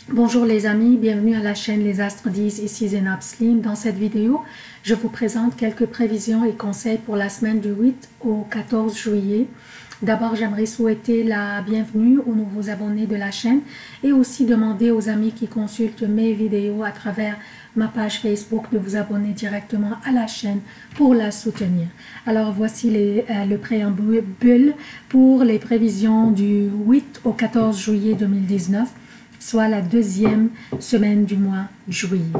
Bonjour les amis, bienvenue à la chaîne Les Astres 10, ici Zénab Slim. Dans cette vidéo, je vous présente quelques prévisions et conseils pour la semaine du 8 au 14 juillet. D'abord, j'aimerais souhaiter la bienvenue aux nouveaux abonnés de la chaîne et aussi demander aux amis qui consultent mes vidéos à travers ma page Facebook de vous abonner directement à la chaîne pour la soutenir. Alors voici le préambule pour les prévisions du 8 au 14 juillet 2019. Soit la deuxième semaine du mois de juillet.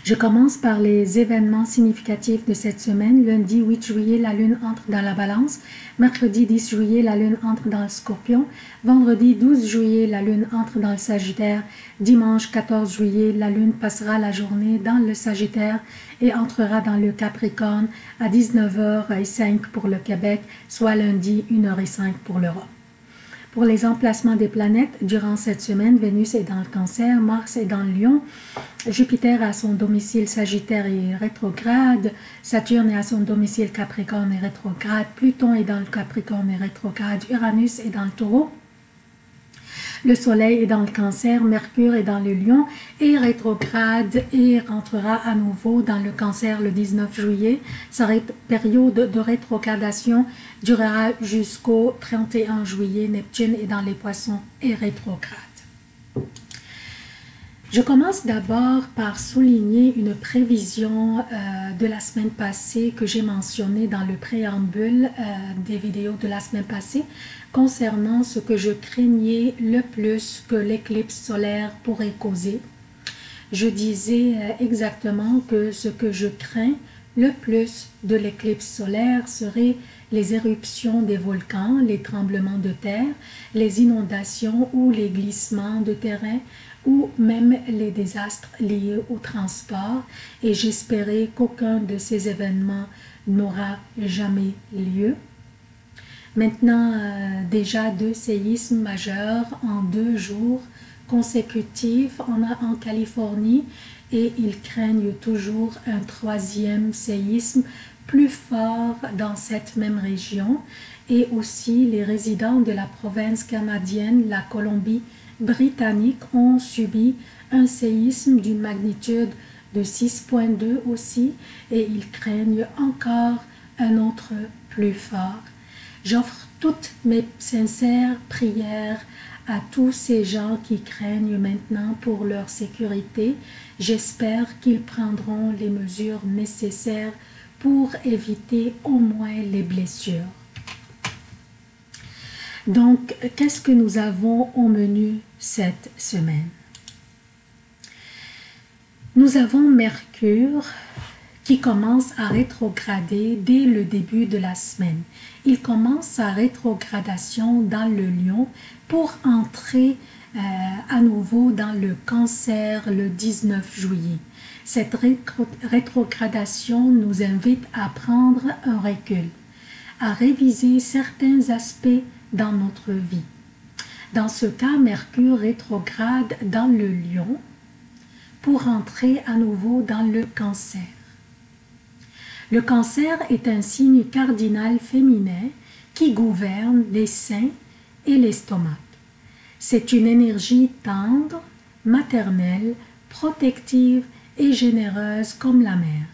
Je commence par les événements significatifs de cette semaine. Lundi 8 juillet, la lune entre dans la balance. Mercredi 10 juillet, la lune entre dans le scorpion. Vendredi 12 juillet, la lune entre dans le sagittaire. Dimanche 14 juillet, la lune passera la journée dans le sagittaire et entrera dans le capricorne à 19h05 pour le Québec, soit lundi 1h05 pour l'Europe. Pour les emplacements des planètes, durant cette semaine, Vénus est dans le Cancer, Mars est dans le Lion, Jupiter à son domicile Sagittaire et rétrograde, Saturne est à son domicile Capricorne et rétrograde, Pluton est dans le Capricorne et rétrograde, Uranus est dans le Taureau, le Soleil est dans le Cancer, Mercure est dans le Lion et rétrograde et rentrera à nouveau dans le Cancer le 19 juillet. Sa période de rétrogradation durera jusqu'au 31 juillet. Neptune est dans les Poissons et rétrograde. Je commence d'abord par souligner une prévision de la semaine passée que j'ai mentionnée dans le préambule des vidéos de la semaine passée concernant ce que je craignais le plus que l'éclipse solaire pourrait causer. Je disais exactement que ce que je crains le plus de l'éclipse solaire serait les éruptions des volcans, les tremblements de terre, les inondations ou les glissements de terrain ou même les désastres liés au transport, et j'espérais qu'aucun de ces événements n'aura jamais lieu. Maintenant, déjà 2 séismes majeurs en 2 jours consécutifs en Californie, et ils craignent toujours un 3e séisme plus fort dans cette même région, et aussi les résidents de la province canadienne, la Colombie-Britannique, ont subi un séisme d'une magnitude de 6,2 aussi, et ils craignent encore un autre plus fort. J'offre toutes mes sincères prières à tous ces gens qui craignent maintenant pour leur sécurité. J'espère qu'ils prendront les mesures nécessaires pour éviter au moins les blessures. Donc, qu'est-ce que nous avons au menu cette semaine? Nous avons Mercure qui commence à rétrograder dès le début de la semaine. Il commence sa rétrogradation dans le Lion pour entrer à nouveau dans le Cancer le 19 juillet. Cette rétrogradation nous invite à prendre un recul, à réviser certains aspects dans notre vie. Dans ce cas, Mercure rétrograde dans le Lion pour entrer à nouveau dans le Cancer. Le Cancer est un signe cardinal féminin qui gouverne les seins et l'estomac. C'est une énergie tendre, maternelle, protective et généreuse comme la mer.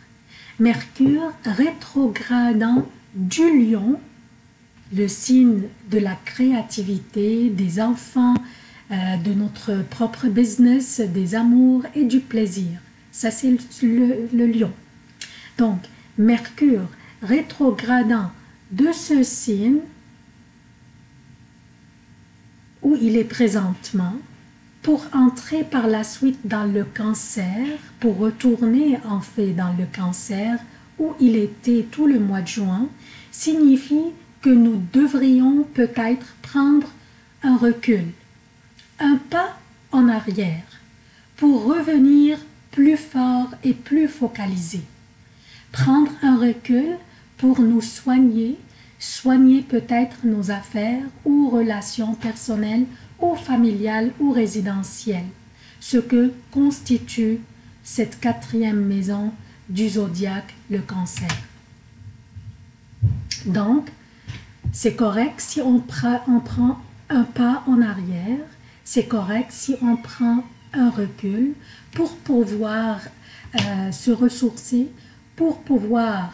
Mercure rétrogradant du Lion, le signe de la créativité, des enfants, de notre propre business, des amours et du plaisir. Ça, c'est le Lion. Donc, Mercure rétrogradant de ce signe où il est présentement pour entrer par la suite dans le Cancer, pour retourner en fait dans le Cancer où il était tout le mois de juin, signifie que nous devrions peut-être prendre un recul, un pas en arrière pour revenir plus fort et plus focalisé. Prendre un recul pour nous soigner peut-être nos affaires ou relations personnelles ou familiales ou résidentielles, ce que constitue cette 4e maison du zodiaque, le Cancer. Donc, c'est correct si on prend un pas en arrière, c'est correct si on prend un recul pour pouvoir se ressourcer, pour pouvoir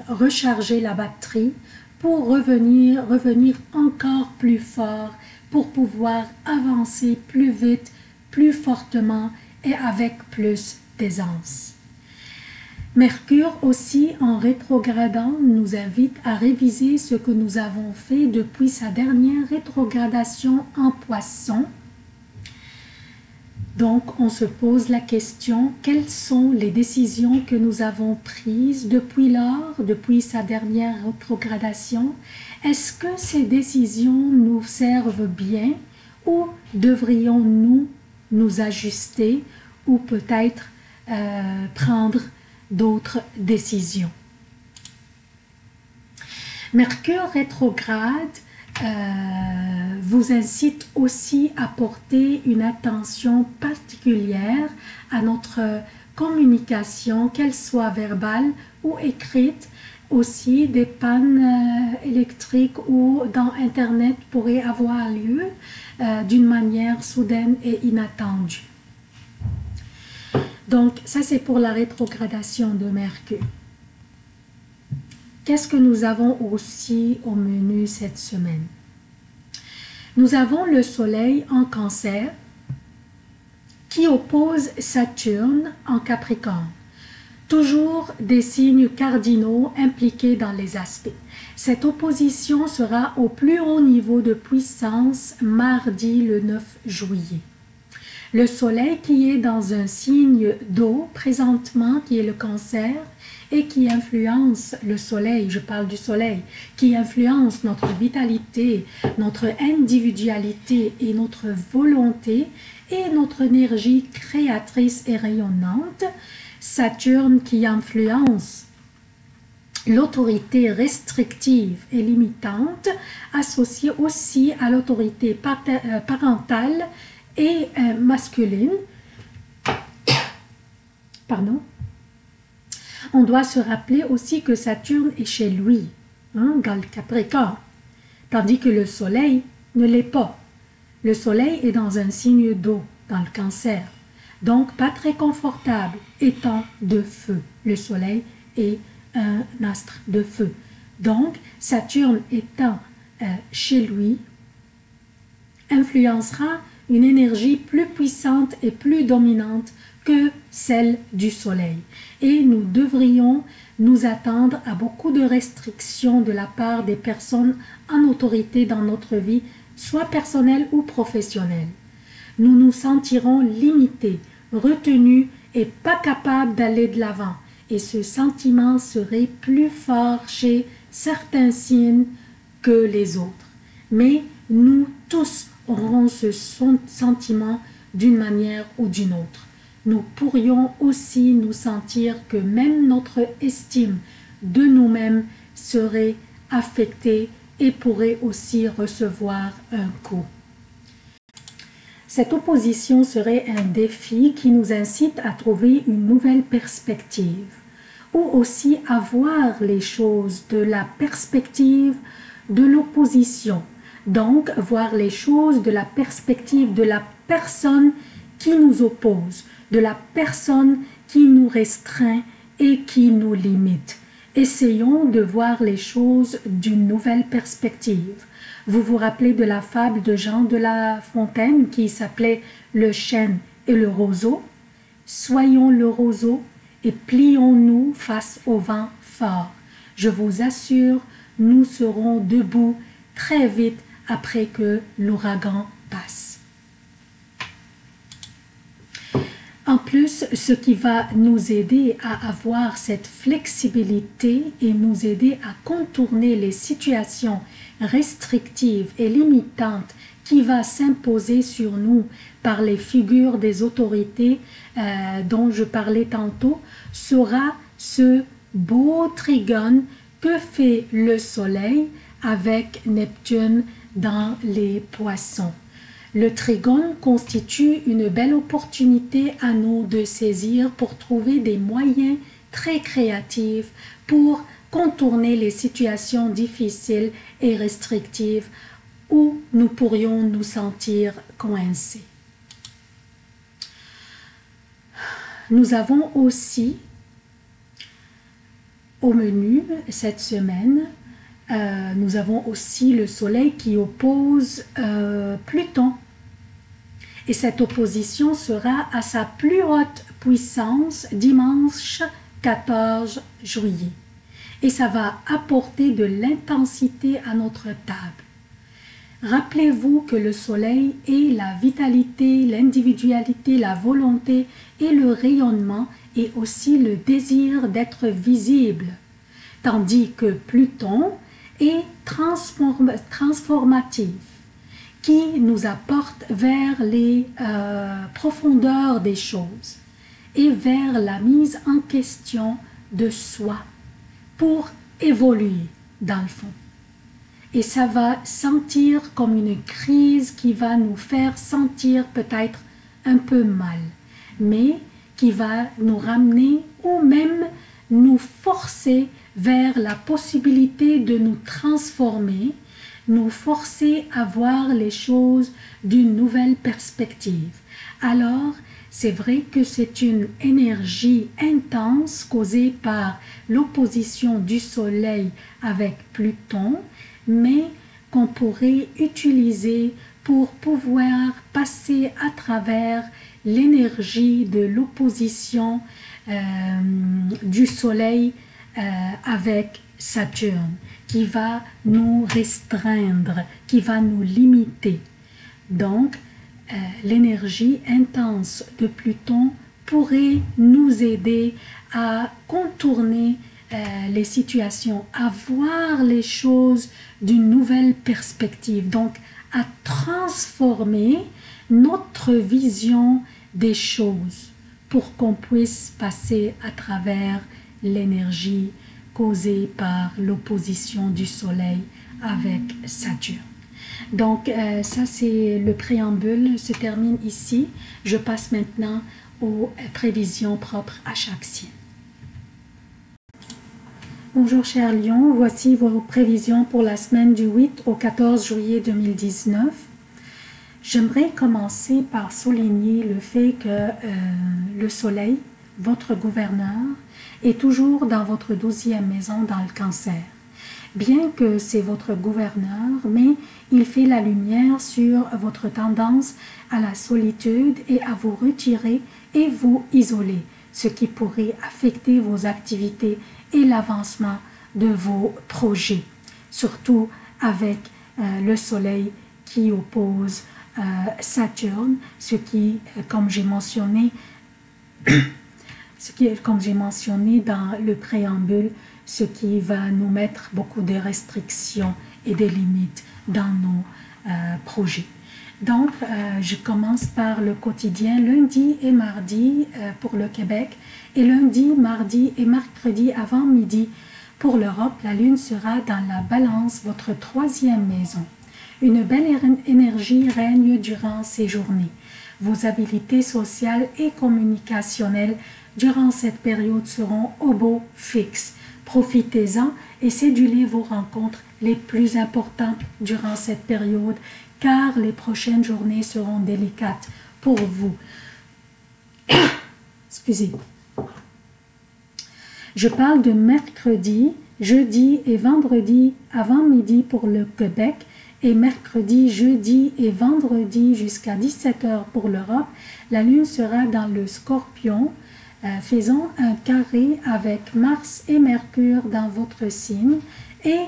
recharger la batterie, pour revenir encore plus fort, pour pouvoir avancer plus vite, plus fortement et avec plus d'aisance. Mercure aussi, en rétrogradant, nous invite à réviser ce que nous avons fait depuis sa dernière rétrogradation en Poisson. Donc, on se pose la question, quelles sont les décisions que nous avons prises depuis lors, depuis sa dernière rétrogradation? Est-ce que ces décisions nous servent bien ou devrions-nous nous ajuster ou peut-être prendre d'autres décisions? Mercure rétrograde vous incite aussi à porter une attention particulière à notre communication, qu'elle soit verbale ou écrite. Aussi, des pannes électriques ou dans Internet pourraient avoir lieu d'une manière soudaine et inattendue. Donc, ça c'est pour la rétrogradation de Mercure. Qu'est-ce que nous avons aussi au menu cette semaine? Nous avons le Soleil en Cancer qui oppose Saturne en Capricorne. Toujours des signes cardinaux impliqués dans les aspects. Cette opposition sera au plus haut niveau de puissance mardi le 9 juillet. Le Soleil qui est dans un signe d'eau présentement, qui est le Cancer, et qui influence le Soleil, je parle du Soleil, qui influence notre vitalité, notre individualité et notre volonté et notre énergie créatrice et rayonnante. Saturne qui influence l'autorité restrictive et limitante, associée aussi à l'autorité parentale et masculine. Pardon. On doit se rappeler aussi que Saturne est chez lui, dans le Capricorne, tandis que le Soleil ne l'est pas. Le Soleil est dans un signe d'eau, dans le Cancer, donc pas très confortable, étant de feu. Le Soleil est un astre de feu. Donc, Saturne étant chez lui, influencera une énergie plus puissante et plus dominante que celle du Soleil. Et nous devrions nous attendre à beaucoup de restrictions de la part des personnes en autorité dans notre vie, soit personnelle ou professionnelle. Nous nous sentirons limités, retenus et pas capables d'aller de l'avant. Et ce sentiment serait plus fort chez certains signes que les autres. Mais nous tous aurons ce sentiment d'une manière ou d'une autre. Nous pourrions aussi nous sentir que même notre estime de nous-mêmes serait affectée et pourrait aussi recevoir un coup. Cette opposition serait un défi qui nous incite à trouver une nouvelle perspective ou aussi à voir les choses de la perspective de l'opposition. Donc, voir les choses de la perspective de la personne qui nous oppose, de la personne qui nous restreint et qui nous limite. Essayons de voir les choses d'une nouvelle perspective. Vous vous rappelez de la fable de Jean de La Fontaine qui s'appelait « Le chêne et le roseau ». Soyons le roseau et plions-nous face au vent fort. Je vous assure, nous serons debout très vite après que l'ouragan passe. En plus, ce qui va nous aider à avoir cette flexibilité et nous aider à contourner les situations restrictives et limitantes qui va s'imposer sur nous par les figures des autorités dont je parlais tantôt, sera ce beau trigone que fait le Soleil avec Neptune dans les Poissons. Le trigone constitue une belle opportunité à nous de saisir pour trouver des moyens très créatifs pour contourner les situations difficiles et restrictives où nous pourrions nous sentir coincés. Nous avons aussi au menu cette semaine, nous avons aussi le soleil qui oppose Pluton. Et cette opposition sera à sa plus haute puissance dimanche 14 juillet. Et ça va apporter de l'intensité à notre table. Rappelez-vous que le soleil est la vitalité, l'individualité, la volonté et le rayonnement et aussi le désir d'être visible. Tandis que Pluton est transformatif, qui nous apporte vers les profondeurs des choses et vers la mise en question de soi pour évoluer dans le fond. Et ça va sentir comme une crise qui va nous faire sentir peut-être un peu mal, mais qui va nous ramener ou même nous forcer vers la possibilité de nous transformer, nous forcer à voir les choses d'une nouvelle perspective. Alors, c'est vrai que c'est une énergie intense causée par l'opposition du Soleil avec Pluton, mais qu'on pourrait utiliser pour pouvoir passer à travers l'énergie de l'opposition du Soleil avec Saturne, qui va nous restreindre, qui va nous limiter. Donc, l'énergie intense de Pluton pourrait nous aider à contourner les situations, à voir les choses d'une nouvelle perspective, donc à transformer notre vision des choses pour qu'on puisse passer à travers l'énergie causée par l'opposition du Soleil avec Saturne. Donc ça c'est le préambule, se termine ici. Je passe maintenant aux prévisions propres à chaque signe. Bonjour chers lions, voici vos prévisions pour la semaine du 8 au 14 juillet 2019. J'aimerais commencer par souligner le fait que le Soleil, votre gouverneur, est toujours dans votre 12e maison dans le Cancer. Bien que c'est votre gouverneur, mais il fait la lumière sur votre tendance à la solitude et à vous retirer et vous isoler, ce qui pourrait affecter vos activités et l'avancement de vos projets, surtout avec le Soleil qui oppose Saturne, ce qui, comme j'ai mentionné, dans le préambule, ce qui va nous mettre beaucoup de restrictions et des limites dans nos projets. Donc, je commence par le quotidien lundi et mardi pour le Québec et lundi, mardi et mercredi avant midi pour l'Europe. La Lune sera dans la Balance, votre 3e maison. Une belle énergie règne durant ces journées. Vos habiletés sociales et communicationnelles durant cette période seront au beau fixe. Profitez-en et cédulez vos rencontres les plus importantes durant cette période, car les prochaines journées seront délicates pour vous. Excusez. Je parle de mercredi, jeudi et vendredi avant midi pour le Québec et mercredi, jeudi et vendredi jusqu'à 17 h pour l'Europe. La Lune sera dans le Scorpion, faisant un carré avec Mars et Mercure dans votre signe et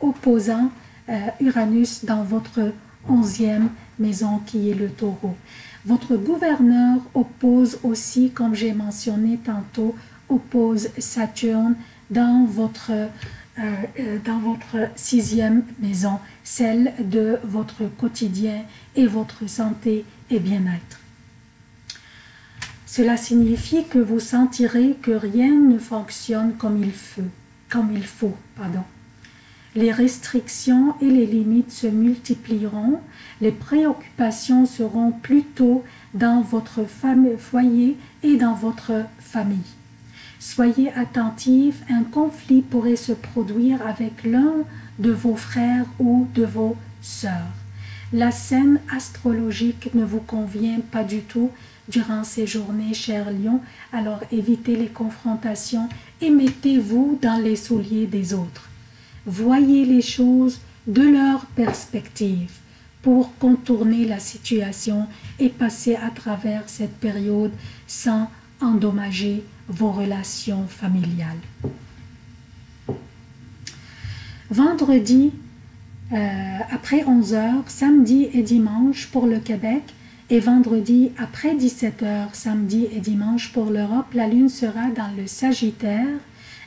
opposant Uranus dans votre 11e maison qui est le Taureau. Votre gouverneur oppose aussi, comme j'ai mentionné tantôt, oppose Saturne dans votre 6e maison, celle de votre quotidien et votre santé et bien-être. Cela signifie que vous sentirez que rien ne fonctionne comme il faut. Les restrictions et les limites se multiplieront, les préoccupations seront plutôt dans votre foyer et dans votre famille. Soyez attentifs, un conflit pourrait se produire avec l'un de vos frères ou de vos sœurs. La scène astrologique ne vous convient pas du tout durant ces journées, chers lions, alors évitez les confrontations et mettez-vous dans les souliers des autres. Voyez les choses de leur perspective pour contourner la situation et passer à travers cette période sans endommager vos relations familiales. Vendredi, après 11h, samedi et dimanche pour le Québec, et vendredi après 17h, samedi et dimanche pour l'Europe, la lune sera dans le Sagittaire.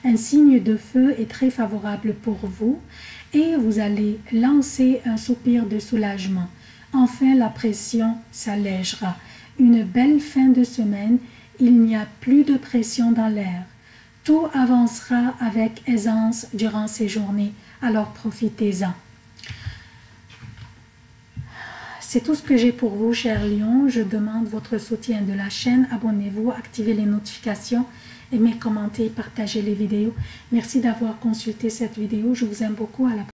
Un signe de feu est très favorable pour vous et vous allez lancer un soupir de soulagement. Enfin, la pression s'allègera. Une belle fin de semaine, il n'y a plus de pression dans l'air. Tout avancera avec aisance durant ces journées, alors profitez-en. C'est tout ce que j'ai pour vous, chers lions. Je demande votre soutien de la chaîne. Abonnez-vous, activez les notifications, aimez, commentez, partagez les vidéos. Merci d'avoir consulté cette vidéo. Je vous aime beaucoup. À la prochaine.